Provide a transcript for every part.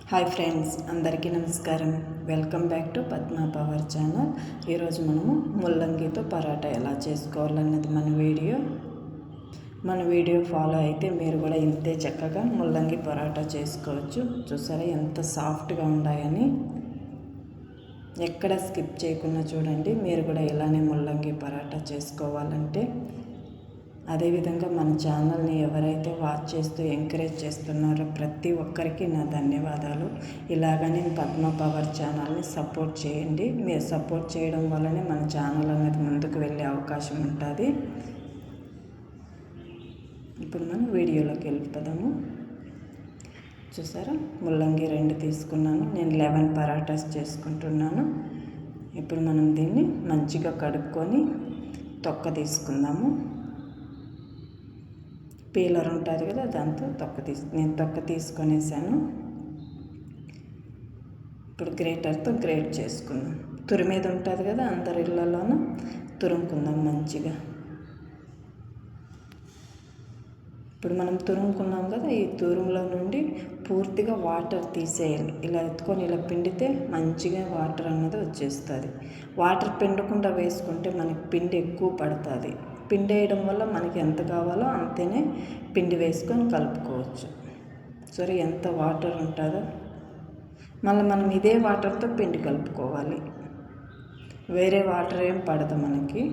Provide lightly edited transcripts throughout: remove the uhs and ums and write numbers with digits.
Hi friends, అందరికీ నమస్కారం. Welcome back to Padma power channel. ఈరోజు మనము ముల్లంగితో పరాటా ఎలా చేసుకోవాలన్నది మన వీడియో ఫాలో అయితే మీరు కూడా ఇంతే చక్కగా ముల్లంగి పరాటా చేసుకోవచ్చు. చూసారా ఎంత సాఫ్ట్గా ఉన్నాయని. ఎక్కడ స్కిప్ చేయకుండా చూడండి. మీరు కూడా ఇలానే ముల్లంగి పరాటా చేసుకోవాలంటే. అదేవిధంగా మన ఛానల్ని ఎవరైతే వాచ్ చేస్తూ ఎంకరేజ్ చేస్తున్నారో ప్రతి ఒక్కరికి నా ధన్యవాదాలు. ఇలాగనే పద్మ పవర్ ఛానల్ని సపోర్ట్ చేయండి. మీరు సపోర్ట్ చేయడం వల్లనే మన ఛానల్ అనేది ముందుకు వెళ్ళే అవకాశం ఉంటుంది. ఇప్పుడు మనం వీడియోలోకి వెళ్ళిపోదాము. చూసారా, ముల్లంగి 2 తీసుకున్నాను. నేను 11 పరాటాస్ చేసుకుంటున్నాను. ఇప్పుడు మనం దీన్ని మంచిగా కడుక్కొని తొక్క తీసుకుందాము. పీలర్ ఉంటుంది కదా, దాంతో నేను తొక్క తీసుకొనేసాను. ఇప్పుడు గ్రేటర్తో గ్రేట్ చేసుకుందాం. తురిమేది ఉంటుంది కదా, అందరి ఇళ్ళలోనూ తురుముకుందాం మంచిగా. ఇప్పుడు మనం తురుముకున్నాం కదా, ఈ తురుములో నుండి పూర్తిగా వాటర్ తీసేయాలి. ఇలా ఎత్తుకొని ఇలా పిండితే మంచిగా వాటర్ అన్నది వచ్చేస్తుంది. వాటర్ పిండకుండా వేసుకుంటే మనకి పిండి ఎక్కువ పడుతుంది. పిండి వేయడం వల్ల మనకి ఎంత కావాలో అంతేనే పిండి వేసుకొని కలుపుకోవచ్చు. సరే, ఎంత వాటర్ ఉంటుందో మళ్ళీ మనం ఇదే వాటర్తో పిండి కలుపుకోవాలి. వేరే వాటర్ ఏం పడదు మనకి.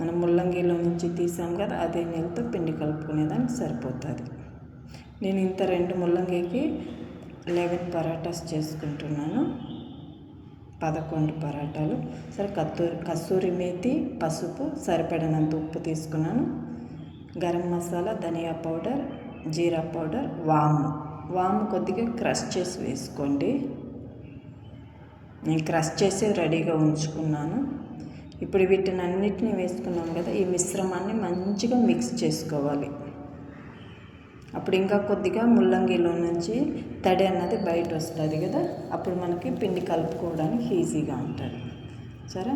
మనం ముల్లంగిలో నుంచి తీసాం కదా, అదే నీళ్ళతో పిండి కలుపుకునేదానికి సరిపోతుంది. నేను ఇంత 2 ముల్లంగికి 11 పరాటాస్ చేసుకుంటున్నాను. 11 పరాటాలు. సరే, కస్తూరి మేతి, పసుపు, సరిపడినంత ఉప్పు తీసుకున్నాను. గరం మసాలా, ధనియా పౌడర్, జీరా పౌడర్, వాము కొద్దిగా క్రష్ చేసి వేసుకోండి. నేను క్రష్ చేసి రెడీగా ఉంచుకున్నాను. ఇప్పుడు వీటిని అన్నిటినీ వేసుకున్నాం కదా, ఈ మిశ్రమాన్ని మంచిగా మిక్స్ చేసుకోవాలి. అప్పుడు ఇంకా కొద్దిగా ముల్లంగిలో నుంచి తడి అన్నది బయట వస్తుంది కదా, అప్పుడు మనకి పిండి కలుపుకోవడానికి ఈజీగా ఉంటుంది. సరే,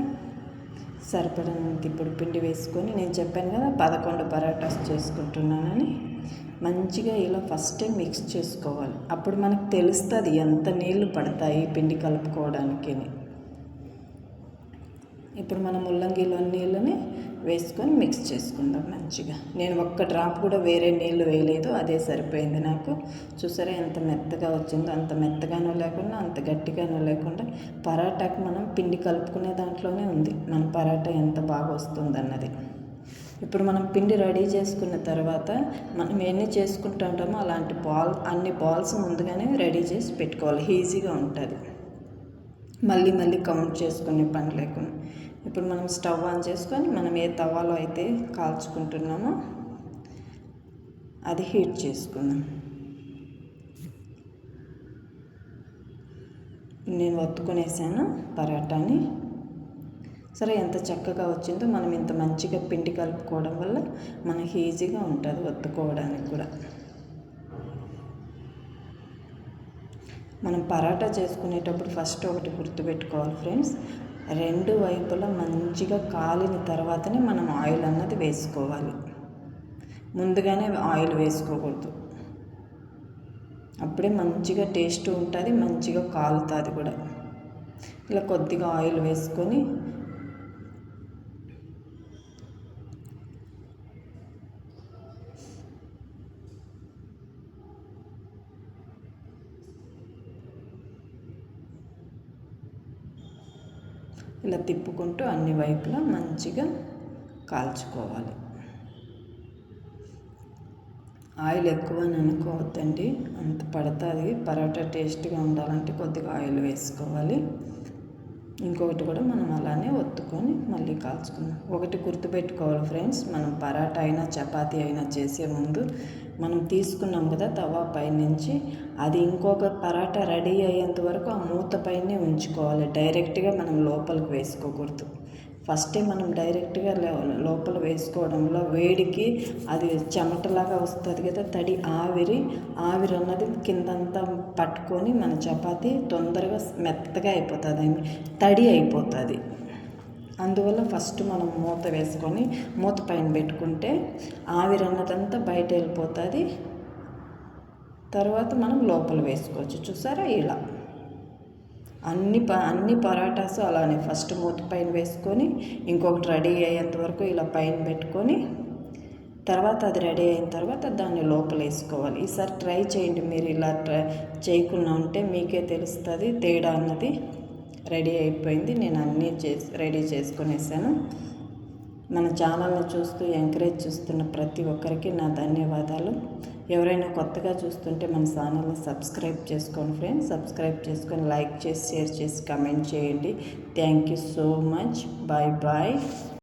సరిపడినంత ఇప్పుడు పిండి వేసుకొని, నేను చెప్పాను కదా 11 పరాటాస్ చేసుకుంటున్నానని, మంచిగా ఇలా ఫస్టే మిక్స్ చేసుకోవాలి. అప్పుడు మనకు తెలుస్తుంది ఎంత నీళ్లు పడతాయి పిండి కలుపుకోవడానికి. ఇప్పుడు మనం ముల్లంగిలో నీళ్ళని వేసుకొని మిక్స్ చేసుకుందాం మంచిగా. నేను ఒక్క డ్రాప్ కూడా వేరే నీళ్ళు వేయలేదు, అదే సరిపోయింది నాకు. చూసారా ఎంత మెత్తగా వచ్చిందో. అంత మెత్తగానో లేకుండా అంత గట్టిగానో లేకుండా పరాటాకి మనం పిండి కలుపుకునే దాంట్లోనే ఉంది మన పరాటా ఎంత బాగా వస్తుందన్నది. ఇప్పుడు మనం పిండి రెడీ చేసుకున్న తర్వాత మనం ఎన్ని చేసుకుంటుంటామో అలాంటి అన్ని బాల్స్ ముందుగానే రెడీ చేసి పెట్టుకోవాలి. ఈజీగా ఉంటుంది, మళ్ళీ కౌంట్ చేసుకునే పని లేకుండా. ఇప్పుడు మనం స్టవ్ ఆన్ చేసుకొని మనం ఏ తవాలో అయితే కాల్చుకుంటున్నామో అది హీట్ చేసుకుందాం. నేను ఒత్తుకునేసాను పరాటాని. సరే, ఎంత చక్కగా వచ్చిందో. మనం ఇంత మంచిగా పిండి కలుపుకోవడం వల్ల మనకి ఈజీగా ఉంటుంది ఒత్తుకోవడానికి కూడా. మనం పరాటా చేసుకునేటప్పుడు ఫస్ట్ ఒకటి గుర్తుపెట్టుకోవాలి ఫ్రెండ్స్, 2 వైపులా మంచిగా కాలిన తర్వాతనే మనం ఆయిల్ అన్నది వేసుకోవాలి. ముందుగానే ఆయిల్ వేసుకోకూడదు. అప్పుడే మంచిగా టేస్ట్ ఉంటుంది, మంచిగా కాలుతుంది కూడా. ఇలా కొద్దిగా ఆయిల్ వేసుకొని ఇలా తిప్పుకుంటూ అన్ని వైపులా మంచిగా కాల్చుకోవాలి. ఆయిల్ ఎక్కువ అని అనుకోవద్దండి, అంత పడుతుంది. పరోటా టేస్ట్గా ఉండాలంటే కొద్దిగా ఆయిల్ వేసుకోవాలి. ఇంకొకటి కూడా మనం అలానే ఒత్తుకొని మళ్ళీ కాల్చుకుందాం. ఒకటి గుర్తుపెట్టుకోవాలి ఫ్రెండ్స్, మనం పరాటా అయినా చపాతీ అయినా చేసే ముందు మనం తీసుకున్నాం కదా తవా పైనుంచి, అది ఇంకొక పరాటా రెడీ అయ్యేంత వరకు ఆ మూత పైనే ఉంచుకోవాలి. డైరెక్ట్గా మనం లోపలికి వేసుకోకూడదు. ఫస్టే మనం డైరెక్ట్గా లోపల వేసుకోవడంలో వేడికి అది చెమటలాగా వస్తుంది కదా, తడి ఆవిరి అన్నది కిందంతా పట్టుకొని మన చపాతీ తొందరగా మెత్తగా అయిపోతుంది, తడి అయిపోతుంది. అందువల్ల ఫస్ట్ మనం మూత వేసుకొని మూత పైన పెట్టుకుంటే ఆవిరి అన్నదంతా బయట వెళ్ళిపోతుంది. తర్వాత మనం లోపల వేసుకోవచ్చు. చూసారా ఇలా అన్ని పరాటాస్ అలానే ఫస్ట్ మూత పైన వేసుకొని ఇంకొకటి రెడీ అయ్యేంత వరకు ఇలా పైన పెట్టుకొని తర్వాత అది రెడీ అయిన తర్వాత దాన్ని లోపల వేసుకోవాలి. ఈసారి ట్రై చేయండి. మీరు ఇలా చేయకుండా ఉంటే మీకే తెలుస్తుంది తేడా అన్నది. రెడీ అయిపోయింది. నేను అన్నీ రెడీ చేసుకునేసాను. మన ఛానల్ని చూస్తూ ఎంకరేజ్ చేస్తున్న ప్రతి ఒక్కరికి నా ధన్యవాదాలు. ఎవరైనా కొత్తగా చూస్తుంటే మన ఛానల్ని సబ్స్క్రైబ్ చేసుకోండి ఫ్రెండ్స్. సబ్స్క్రైబ్ చేసుకొని లైక్ చేసి షేర్ చేసి కమెంట్ చేయండి. Thank you so much. Bye bye.